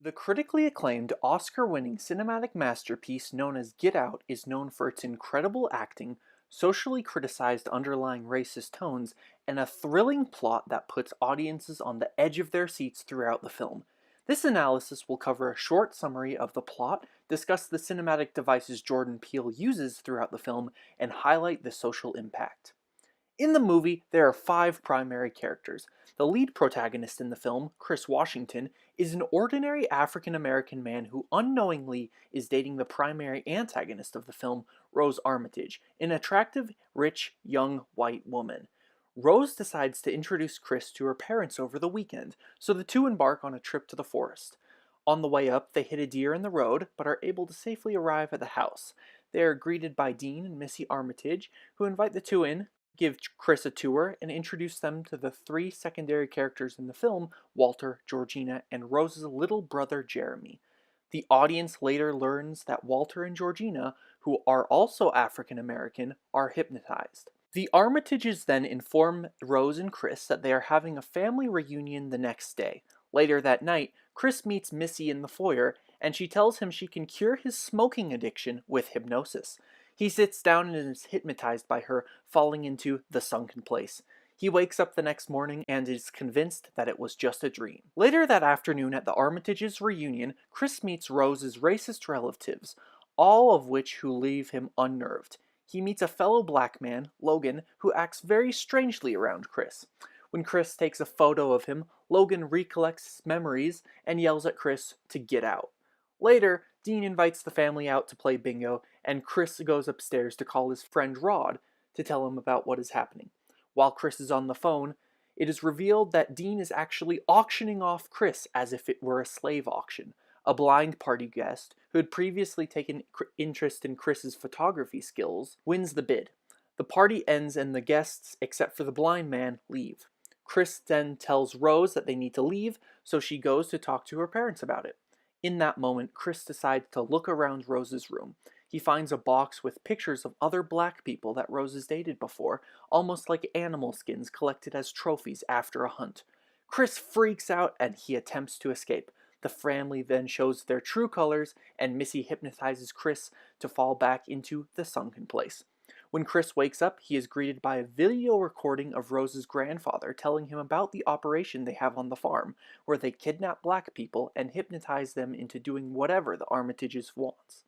The critically acclaimed Oscar-winning cinematic masterpiece known as Get Out is known for its incredible acting, socially criticized underlying racist tones, and a thrilling plot that puts audiences on the edge of their seats throughout the film. This analysis will cover a short summary of the plot, discuss the cinematic devices Jordan Peele uses throughout the film, and highlight the social impact. In the movie, there are five primary characters. The lead protagonist in the film, Chris Washington, is an ordinary African American man who unknowingly is dating the primary antagonist of the film, Rose Armitage, an attractive, rich, young white woman. Rose decides to introduce Chris to her parents over the weekend, so the two embark on a trip to the forest. On the way up, they hit a deer in the road, but are able to safely arrive at the house. They are greeted by Dean and Missy Armitage, who invite the two in, give Chris a tour, and introduce them to the three secondary characters in the film, Walter, Georgina, and Rose's little brother Jeremy. The audience later learns that Walter and Georgina, who are also African American, are hypnotized. The Armitages then inform Rose and Chris that they are having a family reunion the next day. Later that night, Chris meets Missy in the foyer, and she tells him she can cure his smoking addiction with hypnosis. He sits down and is hypnotized by her, falling into the sunken place. He wakes up the next morning and is convinced that it was just a dream. Later that afternoon at the Armitages' reunion, Chris meets Rose's racist relatives, all of which who leave him unnerved. He meets a fellow black man, Logan, who acts very strangely around Chris. When Chris takes a photo of him, Logan recollects his memories and yells at Chris to get out. Later, Dean invites the family out to play bingo, and Chris goes upstairs to call his friend Rod to tell him about what is happening. While Chris is on the phone, it is revealed that Dean is actually auctioning off Chris as if it were a slave auction. A blind party guest, who had previously taken interest in Chris's photography skills, wins the bid. The party ends and the guests, except for the blind man, leave. Chris then tells Rose that they need to leave, so she goes to talk to her parents about it. In that moment, Chris decides to look around Rose's room. He finds a box with pictures of other black people that Rose has dated before, almost like animal skins collected as trophies after a hunt. Chris freaks out and he attempts to escape. The family then shows their true colors, and Missy hypnotizes Chris to fall back into the sunken place. When Chris wakes up, he is greeted by a video recording of Rose's grandfather telling him about the operation they have on the farm, where they kidnap black people and hypnotize them into doing whatever the Armitages wants.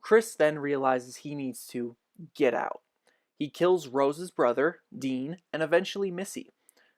Chris then realizes he needs to get out. He kills Rose's brother, Dean, and eventually Missy.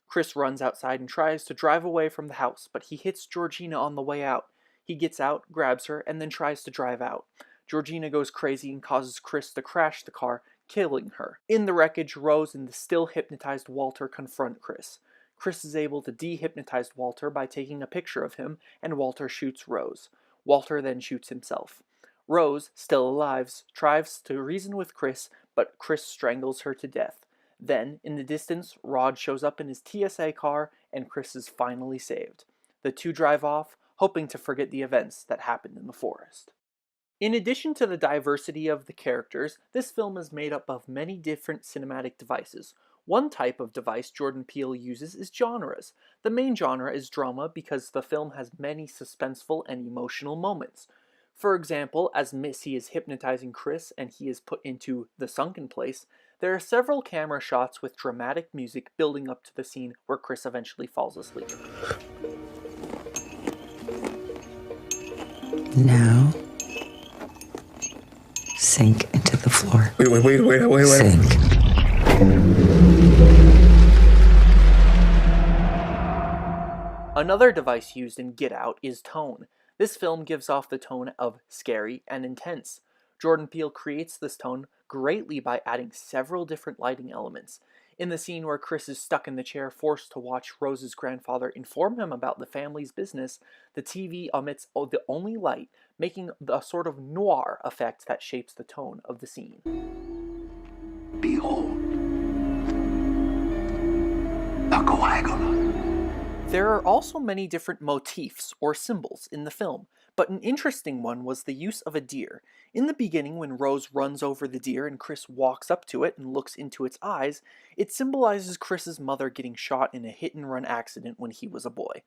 Chris runs outside and tries to drive away from the house, but he hits Georgina on the way out. He gets out, grabs her, and then tries to drive out. Georgina goes crazy and causes Chris to crash the car, killing her. In the wreckage, Rose and the still hypnotized Walter confront Chris. Chris is able to dehypnotize Walter by taking a picture of him, and Walter shoots Rose. Walter then shoots himself. Rose, still alive, tries to reason with Chris, but Chris strangles her to death. Then, in the distance, Rod shows up in his TSA car, and Chris is finally saved. The two drive off, hoping to forget the events that happened in the forest. In addition to the diversity of the characters, this film is made up of many different cinematic devices. One type of device Jordan Peele uses is genres. The main genre is drama because the film has many suspenseful and emotional moments. For example, as Missy is hypnotizing Chris and he is put into the sunken place, there are several camera shots with dramatic music building up to the scene where Chris eventually falls asleep. Now, sink into the floor. Wait. Sink. Another device used in Get Out is tone. This film gives off the tone of scary and intense. Jordan Peele creates this tone greatly by adding several different lighting elements. In the scene where Chris is stuck in the chair forced to watch Rose's grandfather inform him about the family's business, the TV emits the only light, making a sort of noir effect that shapes the tone of the scene. Behold, the coagula. There are also many different motifs or symbols in the film, but an interesting one was the use of a deer. In the beginning, when Rose runs over the deer and Chris walks up to it and looks into its eyes, it symbolizes Chris's mother getting shot in a hit-and-run accident when he was a boy.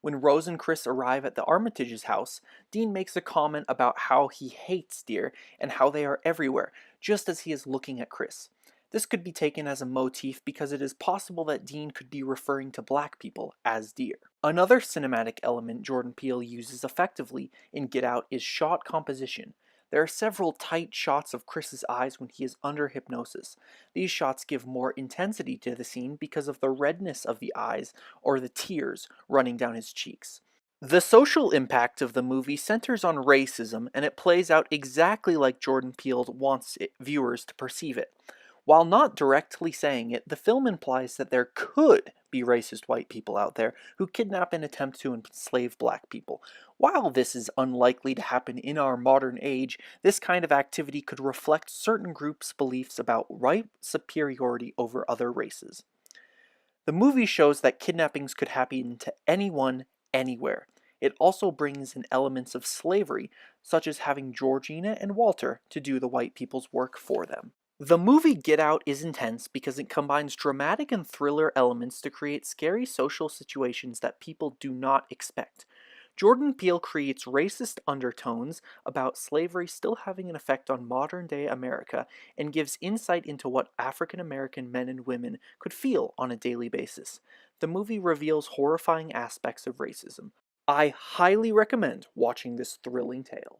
When Rose and Chris arrive at the Armitage's house, Dean makes a comment about how he hates deer and how they are everywhere, just as he is looking at Chris. This could be taken as a motif because it is possible that Dean could be referring to black people as deer. Another cinematic element Jordan Peele uses effectively in Get Out is shot composition. There are several tight shots of Chris's eyes when he is under hypnosis. These shots give more intensity to the scene because of the redness of the eyes or the tears running down his cheeks. The social impact of the movie centers on racism, and it plays out exactly like Jordan Peele wants viewers to perceive it. While not directly saying it, the film implies that there could be racist white people out there who kidnap and attempt to enslave black people. While this is unlikely to happen in our modern age, this kind of activity could reflect certain groups' beliefs about white superiority over other races. The movie shows that kidnappings could happen to anyone, anywhere. It also brings in elements of slavery, such as having Georgina and Walter to do the white people's work for them. The movie Get Out is intense because it combines dramatic and thriller elements to create scary social situations that people do not expect. Jordan Peele creates racist undertones about slavery still having an effect on modern-day America and gives insight into what African American men and women could feel on a daily basis. The movie reveals horrifying aspects of racism. I highly recommend watching this thrilling tale.